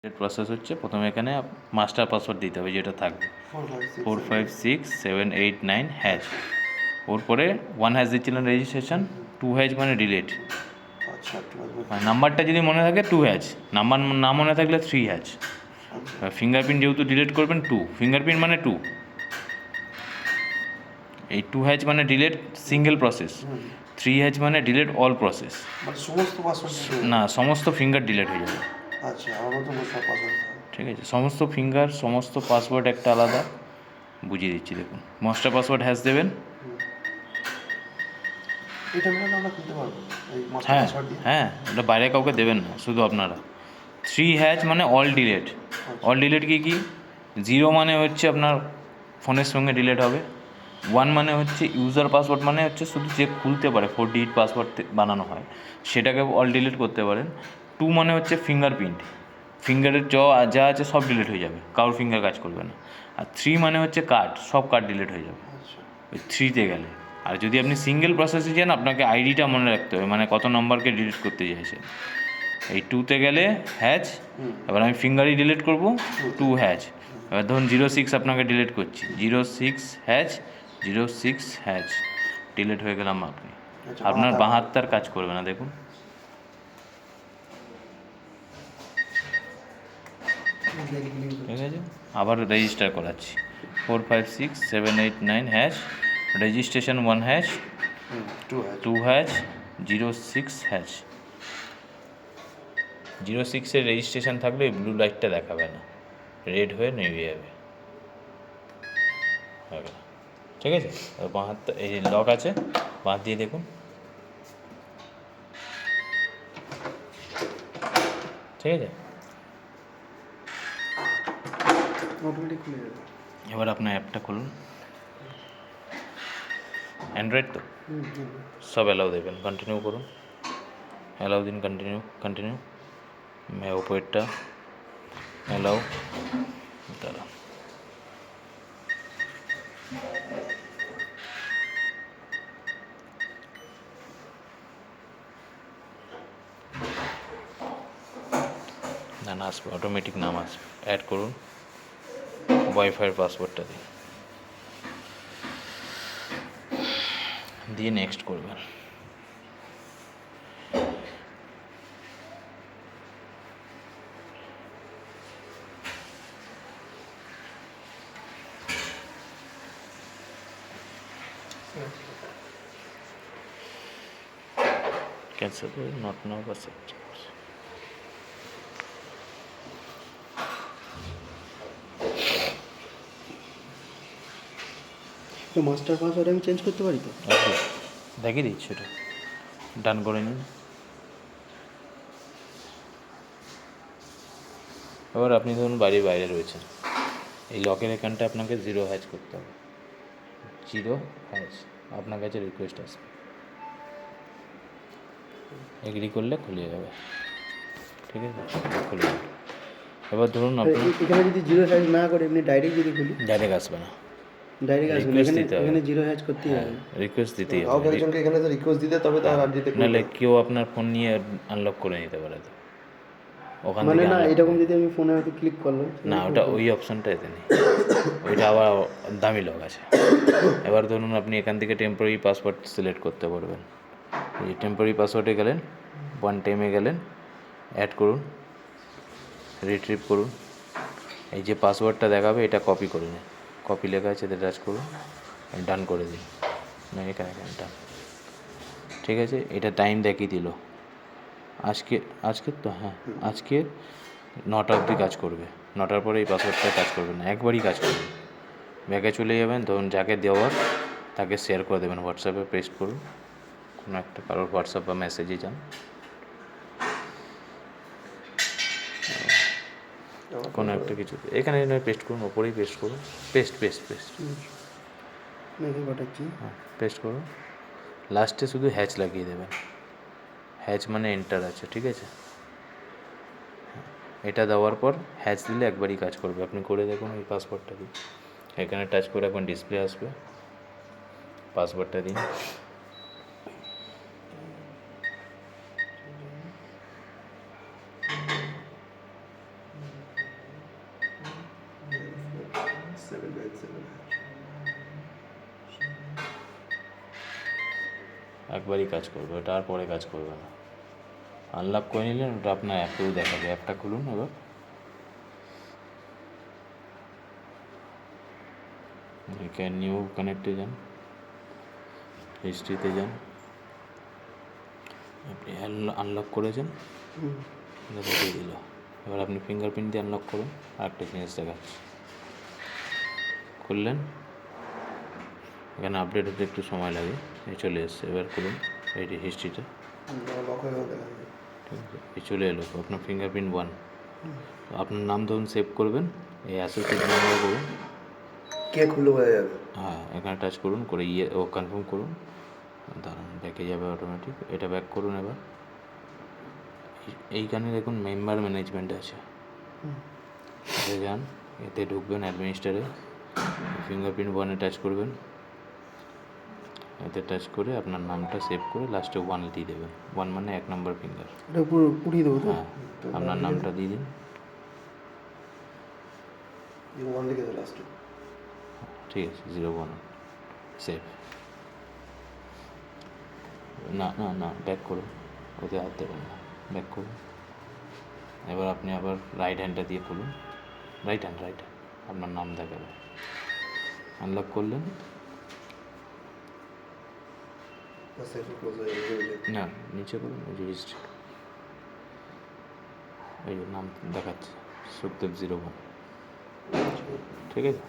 Process হচ্ছে প্রথমে এখানে মাস্টার পাসওয়ার্ড দিতে হবে, যেটা থাকবে 45678 ওর পরে 1 হ্যাশ দিচ্ছিলেন রেজিস্ট্রেশন, 2 হ্যাশ মানে ডিলিট। নাম্বারটা যদি মনে থাকে 2 হ্যাশ, নাম্বার না মনে থাকলে 3 হ্যাশ। ফিঙ্গারপ্রিন্ট যেহেতু ডিলিট করবেন 2, ফিঙ্গারপ্রিন্ট মানে 2, এই 2 হ্যাশ মানে ডিলিট সিঙ্গেল প্রসেস, 3 হ্যাশ মানে ডিলিট অল প্রসেস। না, সমস্ত ফিঙ্গার ডিলিট হয়ে যাবে। ঠিক আছে, সমস্ত ফিঙ্গার সমস্ত পাসওয়ার্ড একটা আলাদা বুঝিয়ে দিচ্ছি দেখুন। মাস্টার পাসওয়ার্ড হ্যাশ দেবেন। হ্যাঁ হ্যাঁ, ওটা বাইরে কাউকে দেবেন না, শুধু আপনারা। 3 হ্যাশ মানে অল ডিলিট। অল ডিলিট কি 0 মানে হচ্ছে আপনার ফোনের সঙ্গে ডিলিট হবে, 1 মানে হচ্ছে ইউজার পাসওয়ার্ড, মানে হচ্ছে শুধু যে খুলতে পারে 4 ডিজিট পাসওয়ার্ড বানানো হয় সেটাকে অল ডিলিট করতে পারেন। 2 মানে হচ্ছে ফিঙ্গারপ্রিন্ট, ফিঙ্গারের যা আছে সব ডিলিট হয়ে যাবে, কারোর ফিঙ্গার কাজ করবে না। আর 3 মানে হচ্ছে কার্ড, সব কার্ড ডিলিট হয়ে যাবে ওই 3-তে গেলে। আর যদি আপনি সিঙ্গেল প্রসেসে যান আপনাকে আইডিটা মনে রাখতে হবে, মানে কত নম্বরকে ডিলিট করতে চাইছেন। এই 2-তে গেলে হ্যাচ, এবার আমি ফিঙ্গারই ডিলিট করব, 2 হ্যাচ। এবার ধরুন 06 আপনাকে ডিলিট করছি, 06 হ্যাচ, 06 হ্যাচ ডিলিট হয়ে গেলাম। আপনি আপনার বাঁ হাতটার কাজ করবে না, দেখুন। ঠিক আছে, আবার রেজিস্টার করাচ্ছি 456789 hash, registration 1 hash, 2 hash, 06 hash. 06-এর রেজিস্ট্রেশন থাকলে ব্লু লাইটটা দেখাবে না, রেড হয়ে নেমে যাবে। ঠিক আছে, বাঁ হাতটা এই লক আছে, বাঁ দিয়ে দেখুন। ঠিক আছে, এবার আপনার অ্যাপটা খুলুন। অ্যান্ড্রয়েড তো সব অ্যালাউ দেবেন, কন্টিনিউ করুন, অ্যালাউ দিন, কন্টিনিউ। ওপরেরটা অ্যালাউ, দাঁড়া না আসবে, অটোমেটিক নাম আসবে। অ্যাড করুন, ওয়াইফাইয়ের পাসওয়ার্ডটা দিয়ে নেক্সট করবেন। ক্যান্সেল করে নট নাও বা সেট। তো মাস্টার পাসওয়ার্ড আমি চেঞ্জ করতে পারি তো? দেখিয়ে দিচ্ছি, ওটা ডান করে নিন। এবার আপনি ধরুন বাড়ির বাইরে রয়েছেন, এই লকের এখানটা আপনাকে 0 হ্যাচ করতে হবে, 0 হ্যাচ। আপনার কাছে রিকোয়েস্ট আসবে, এগ্রি করলে খুলে যাবে। ঠিক আছে, খুলে যাবে। এবার ধরুন আপনি এখানে যদি 0 হ্যাচ না করে এমনি ডাইরেক্ট যদি খুলি, ডাইরেক্ট আসবে না, ডাইরেক্ট আসবে না, এখানে 0 হ্যাচ করতেই হবে, রিকোয়েস্ট দিতেই কাউকে হবে। একজনকে এখানে তো রিকোয়েস্ট দিতে তবে তার আর দিতে, নাহলে কেউ আপনার ফোন নিয়ে আনলক করে নিতে পারে, তো ওখান মানে থেকে না এরকম যদি আমি ফোনে হয়তো ক্লিক করলাম না, ওটা ওই অপশানটা এতে নেই, ওইটা আবার দামি লক আছে। এবার ধরুন আপনি এখান থেকে টেম্পোরারি পাসওয়ার্ড সিলেক্ট করতে পারবেন। এই টেম্পোরারি পাসওয়ার্ডে গেলেন, 1 টাইমে গেলেন, অ্যাড করুন, রিট্রিভ করুন। এই যে পাসওয়ার্ডটা দেখাবে এটা কপি করে নিন, কপি লেখা আছে এতে টাচ করুন, ডান করে দিন। না এখানে ডান। ঠিক আছে, এটা টাইম দেখিয়ে দিল আজকের তো, হ্যাঁ আজকে 9টা অবধি কাজ করবে, 9টার পরে এই পাসওয়ার্ডটা কাজ করবে না, একবারই কাজ করবে। ব্যাগে চলে যাবেন, ধরুন যাকে দেওয়ার তাকে শেয়ার করে দেবেন, হোয়াটসঅ্যাপে পেস্ট করুন, কোনো একটা কারোর হোয়াটসঅ্যাপ বা মেসেজে যান, কোনো একটা কিছু এখানে পেস্ট করুন, ওপরেই পেস্ট করুন, পেস্ট হ্যাঁ পেস্ট করুন। লাস্টে শুধু হ্যাচ লাগিয়ে দেবেন, হ্যাচ মানে এন্টার আছে। ঠিক আছে, এটা দেওয়ার পর হ্যাচ দিলে একবারই কাজ করবে। আপনি করে দেখুন এই পাসওয়ার্ডটা দিন, এখানে টাচ করে এখন ডিসপ্লে আসবে, পাসওয়ার্ডটা দিন। একবারই কাজ করবে, ওটা আর পরে কাজ করবে না। আনলক করে নিলেন, ওটা আপনার অ্যাপেও দেখাবে। অ্যাপটা খুলুন এবার, নিউ কানেক্টে যান, হিস্ট্রিতে যান, আপনি আনলক করেছেন, দেখিয়ে দিল। এবার আপনি ফিঙ্গারপ্রিন্ট দিয়ে আনলক করুন, আরেকটা জিনিস দেখাচ্ছি। খুললেন, এখানে আপডেট হতে একটু সময় লাগে, এই চলে এসছে। এবার করুন এই হিস্ট্রিটা, ঠিক আছে, এই চলে এলো আপনার ফিঙ্গারপ্রিন্ট 1। আপনার নাম ধরুন সেভ করবেন, এই অ্যাসোসিয়েট নাম্বার করুন, কে খুলে বোঝা যাবে? হ্যাঁ এখানে টাচ করুন, করে ও কনফার্ম করুন, দাঁড়ান ব্যাকে যাবে অটোমেটিক। এটা ব্যাক করুন। এবার এইখানে দেখুন মেম্বার ম্যানেজমেন্ট আছে, এতে যান, এতে ঢুকবেন অ্যাডমিনিস্ট্রেটরে, ফিঙ্গারপ্রিন্ট 1-এ টাচ করবেন, এতে টাচ করে আপনার নামটা সেভ করে লাস্টে 1 দিয়ে দেবেন। 1 মানে 1 নম্বর ফিঙ্গার। এটা পুরো পুড়িয়ে দেবো তো? হ্যাঁ, আপনার নামটা দিয়ে দিন, ঠিক আছে, 01 সেভ। না না না, ব্যাক করুন, ওতে হাত দেবেন না, ব্যাক করুন। এবার আপনি আবার রাইট হ্যান্ডটা দিয়ে খুলুন, রাইট হ্যান্ড আপনার নাম দেখাবে। আনলক করলেন, না নিচে করুন, ওই যে হিস্ট্রি, এই যে নাম দেখাচ্ছে সুখদেব 01, ঠিক আছে।